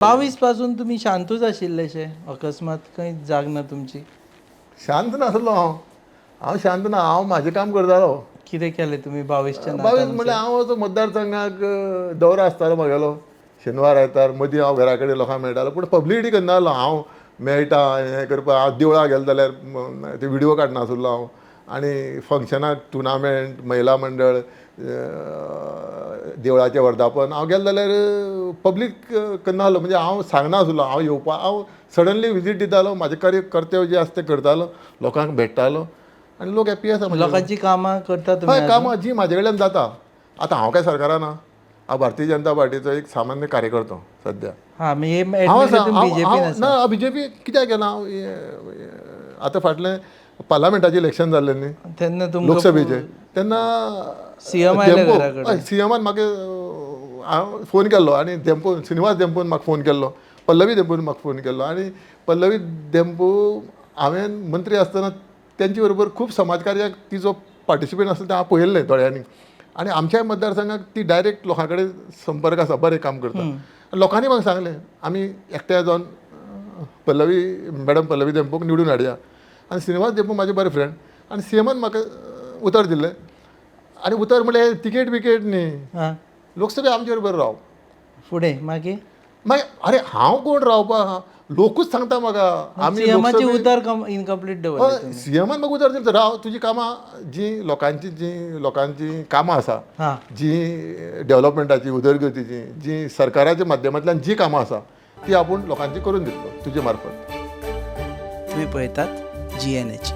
22 पासून तुम्ही शांतूच आशिल्लेशे, अकस्मात खंय जाग ना तुमची? शांत नासलो हांव शांत ना, हांव म्हाजें काम करतालो. कितें केलें तुमी 22च्या 22 म्हणल्यार हांव वचो मतदारसंघाक दौरो आसतालो म्हागेलो शेनवार आयतार. मदीं हांव घरा कडेन लोकांक मेळटालो, पूण पब्लिसिटी करनासलो. हांव मेळटा हें करपाक, हांव देवळां गेलो जाल्यार ते व्हिडिओ काडनासलो हांव. आनी फंक्शनाक टुर्नामेंट, महिला मंडळ, देवळाचें वर्धापन हांव गेलो जाल्यार पब्लीक करनासलो. म्हणजे हांव सांगनासलो हांव येवपाक. हांव सडनली विजीट दितालो, म्हाजें कर्तव्य जें आसता तें करतालो, लोकांक भेटतालो आनी लोक हॅप्पी आसा. लोकांची कामां करता तुमी? हय, कामां जी म्हाजे कडल्यान जाता. आतां हांव काय सरकारान ना, हांव भारतीय जनता पार्टीचो एक सामान्य कार्यकर्तो सद्या. हां, म्हणजे हांव admit तुम्ही बीजेपीन आसा. ना, बीजेपी कित्याक केला हांव. आतां फाटलें पार्लमेंटाचें इलेक्शन जाल्लें न्ही, तेन्ना तुमकां लोकसभेचें, तेन्ना सीएम आयले घरा कडेन. सीएमान म्हाका हांव फोन केल्लो आनी श्रीनिवास धेंपून म्हाका फोन केल्लो, पल्लवी धेंपून म्हाका फोन केल्लो. आनी पल्लवी धेंपू हांवें मंत्री आसतना तेंचे बरोबर खूब समाजकार्याक तिजो पार्टिसिपेट आसता तें हांव पळयल्लें दोळ्यांनी. आनी आमच्या मतदारसंघाक ती डायरेक्ट लोकां कडेन संपर्क आसा, बरें काम करता. लोकांनी म्हाका सांगलें आमी एकठांय जावन मॅडम पल्लवी धेंपूक निवडून हाडया. आनी श्रीनिवास धेंपू म्हाजे बरे फ्रेंड. आनी सीएमान म्हाका उतर दिल्लें. आनी उतर म्हणल्यार तिकेट बिकेट न्ही, हां, लोकसभे आमचे बरोबर राव. फुडें मागीर अरे हांव कोण रावपाक, लोकूच सांगता म्हाका आमी सीएमाची उतर इनकम्प्लीट दवरली. सीएमान म्हाका उतर दिता, राव तुजी कामां जी लोकांची कामां आसा, हां, जी डेव्हलपमेंटाची, उदरगतीची, जी सरकाराच्या माध्यमांतल्यान जी कामां आसा ती आपूण लोकांची करून दितलो तुजे मार्फत. तुम्ही पळयतात GNH.